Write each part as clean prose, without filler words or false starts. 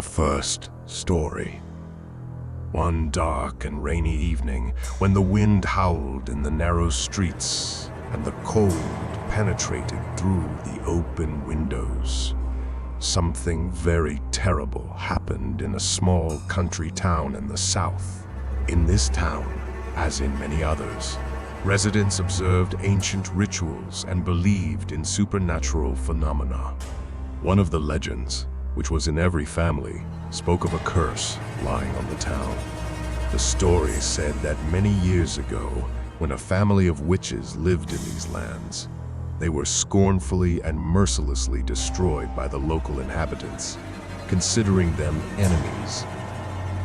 The first story. One dark and rainy evening, when the wind howled in the narrow streets and the cold penetrated through the open windows, something very terrible happened in a small country town in the south. In this town, as in many others, residents observed ancient rituals and believed in supernatural phenomena. One of the legends, which was in every family, spoke of a curse lying on the town. The story said that many years ago, when a family of witches lived in these lands, they were scornfully and mercilessly destroyed by the local inhabitants, considering them enemies.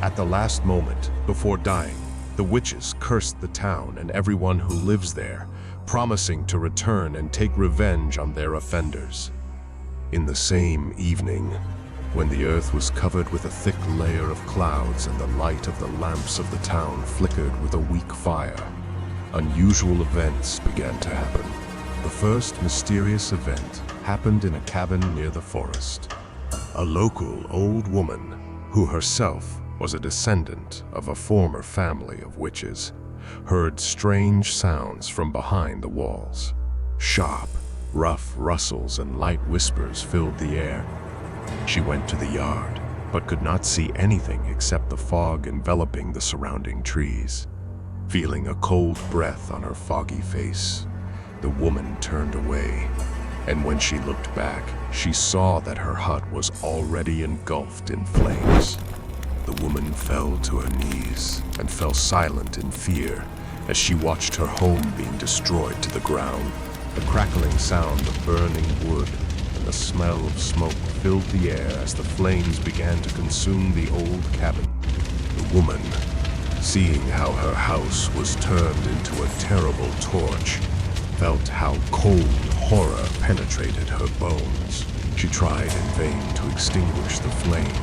At the last moment, before dying, the witches cursed the town and everyone who lives there, promising to return and take revenge on their offenders. In the same evening, when the earth was covered with a thick layer of clouds and the light of the lamps of the town flickered with a weak fire, unusual events began to happen. The first mysterious event happened in a cabin near the forest. A local old woman, who herself was a descendant of a former family of witches, heard strange sounds from behind the walls. Sharp, rough rustles and light whispers filled the air. She went to the yard, but could not see anything except the fog enveloping the surrounding trees. Feeling a cold breath on her foggy face, the woman turned away, and when she looked back, she saw that her hut was already engulfed in flames. The woman fell to her knees and fell silent in fear as she watched her home being destroyed to the ground. The crackling sound of burning wood and the smell of smoke filled the air as the flames began to consume the old cabin. The woman, seeing how her house was turned into a terrible torch, felt how cold horror penetrated her bones. She tried in vain to extinguish the flame,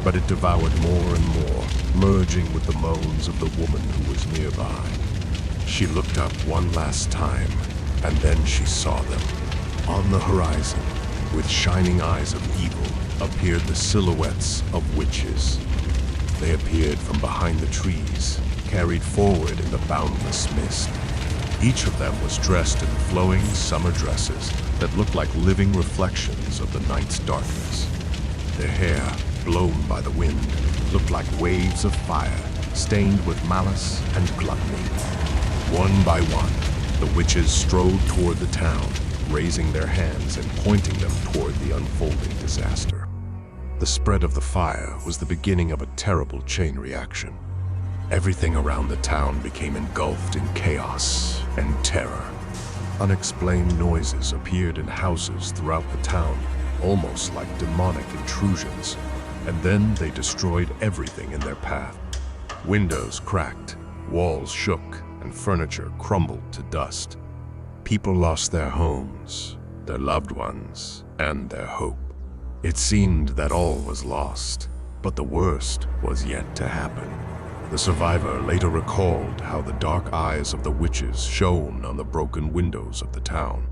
but it devoured more and more, merging with the moans of the woman who was nearby. She looked up one last time, and then she saw them. On the horizon, with shining eyes of evil, appeared the silhouettes of witches. They appeared from behind the trees, carried forward in the boundless mist. Each of them was dressed in flowing summer dresses that looked like living reflections of the night's darkness. Their hair, blown by the wind, looked like waves of fire, stained with malice and gluttony. One by one, the witches strode toward the town, raising their hands and pointing them toward the unfolding disaster. The spread of the fire was the beginning of a terrible chain reaction. Everything around the town became engulfed in chaos and terror. Unexplained noises appeared in houses throughout the town, almost like demonic intrusions, and then they destroyed everything in their path. Windows cracked, walls shook, and furniture crumbled to dust. People lost their homes, their loved ones, and their hope. It seemed that all was lost, but the worst was yet to happen. The survivor later recalled how the dark eyes of the witches shone on the broken windows of the town.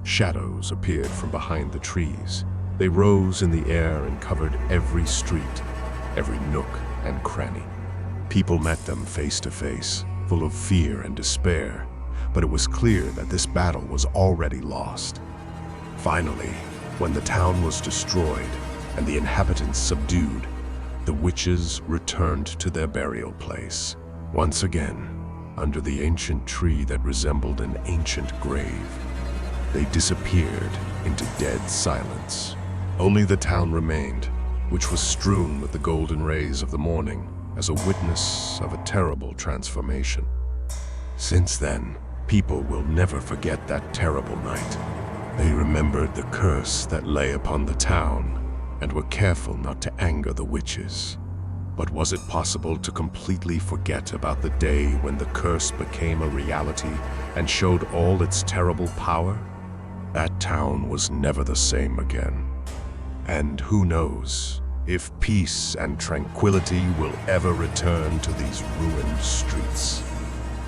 Shadows appeared from behind the trees. They rose in the air and covered every street, every nook and cranny. People met them face to face, full of fear and despair, but it was clear that this battle was already lost. Finally, when the town was destroyed and the inhabitants subdued, the witches returned to their burial place. Once again, under the ancient tree that resembled an ancient grave, they disappeared into dead silence. Only the town remained, which was strewn with the golden rays of the morning as a witness of a terrible transformation. Since then, people will never forget that terrible night. They remembered the curse that lay upon the town and were careful not to anger the witches. But was it possible to completely forget about the day when the curse became a reality and showed all its terrible power? That town was never the same again. And who knows if peace and tranquility will ever return to these ruined streets.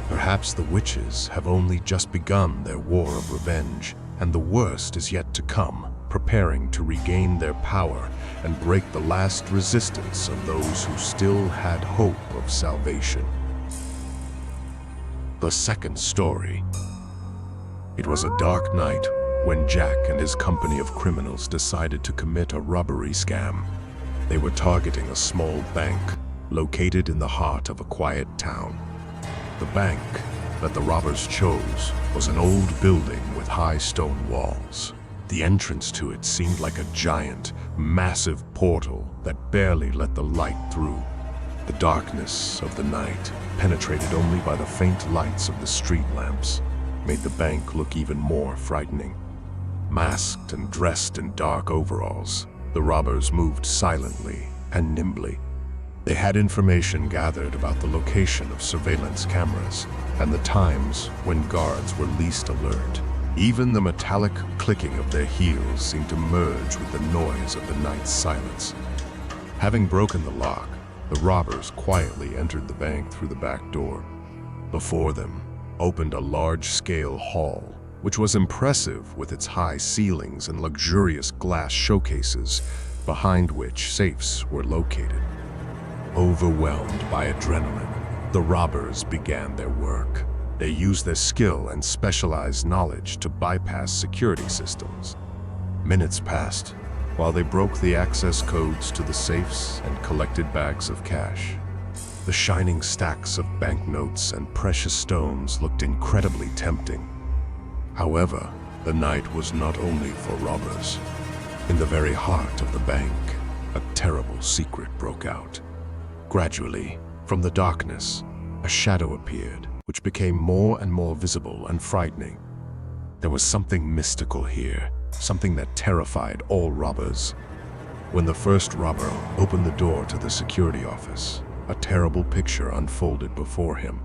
Perhaps the witches have only just begun their war of revenge, and the worst is yet to come, preparing to regain their power and break the last resistance of those who still had hope of salvation. The second story. It was a dark night when Jack and his company of criminals decided to commit a robbery scam. They were targeting a small bank located in the heart of a quiet town. The bank that the robbers chose was an old building with high stone walls. The entrance to it seemed like a giant, massive portal that barely let the light through. The darkness of the night, penetrated only by the faint lights of the street lamps, made the bank look even more frightening. Masked and dressed in dark overalls, the robbers moved silently and nimbly. They had information gathered about the location of surveillance cameras and the times when guards were least alert. Even the metallic clicking of their heels seemed to merge with the noise of the night's silence. Having broken the lock, the robbers quietly entered the bank through the back door. Before them opened a large-scale hall, which was impressive with its high ceilings and luxurious glass showcases, behind which safes were located. Overwhelmed by adrenaline, the robbers began their work. They used their skill and specialized knowledge to bypass security systems. Minutes passed while they broke the access codes to the safes and collected bags of cash. The shining stacks of banknotes and precious stones looked incredibly tempting. However, the night was not only for robbers. In the very heart of the bank, a terrible secret broke out. Gradually, from the darkness, a shadow appeared, which became more and more visible and frightening. There was something mystical here, something that terrified all robbers. When the first robber opened the door to the security office, a terrible picture unfolded before him.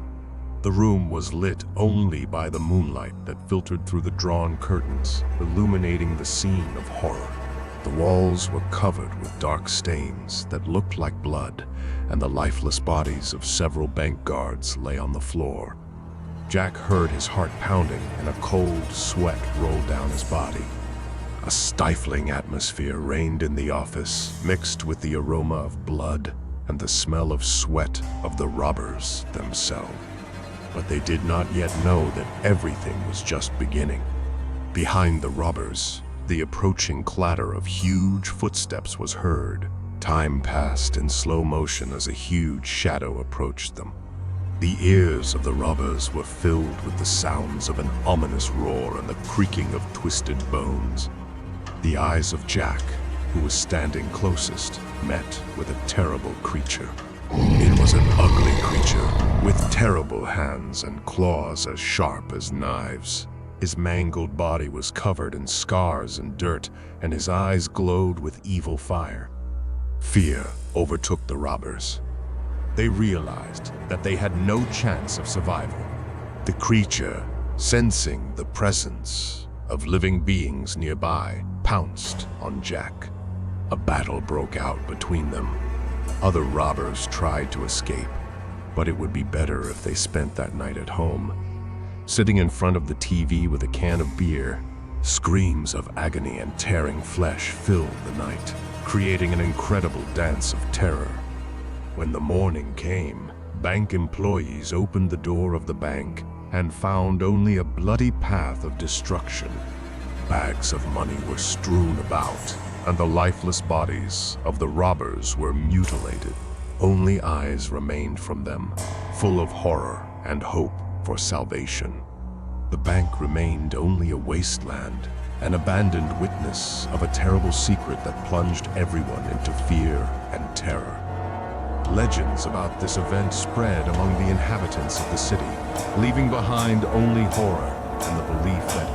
The room was lit only by the moonlight that filtered through the drawn curtains, illuminating the scene of horror. The walls were covered with dark stains that looked like blood, and the lifeless bodies of several bank guards lay on the floor. Jack heard his heart pounding and a cold sweat rolled down his body. A stifling atmosphere reigned in the office, mixed with the aroma of blood and the smell of sweat of the robbers themselves. But they did not yet know that everything was just beginning. Behind the robbers, the approaching clatter of huge footsteps was heard. Time passed in slow motion as a huge shadow approached them. The ears of the robbers were filled with the sounds of an ominous roar and the creaking of twisted bones. The eyes of Jack, who was standing closest, met with a terrible creature. It was an ugly creature, with terrible hands and claws as sharp as knives. His mangled body was covered in scars and dirt, and his eyes glowed with evil fire. Fear overtook the robbers. They realized that they had no chance of survival. The creature, sensing the presence of living beings nearby, pounced on Jack. A battle broke out between them. Other robbers tried to escape, but it would be better if they spent that night at home. Sitting in front of the TV with a can of beer, screams of agony and tearing flesh filled the night, creating an incredible dance of terror. When the morning came, bank employees opened the door of the bank and found only a bloody path of destruction. Bags of money were strewn about, and the lifeless bodies of the robbers were mutilated. Only eyes remained from them, full of horror and hope for salvation. The bank remained only a wasteland, an abandoned witness of a terrible secret that plunged everyone into fear and terror. Legends about this event spread among the inhabitants of the city, leaving behind only horror and the belief that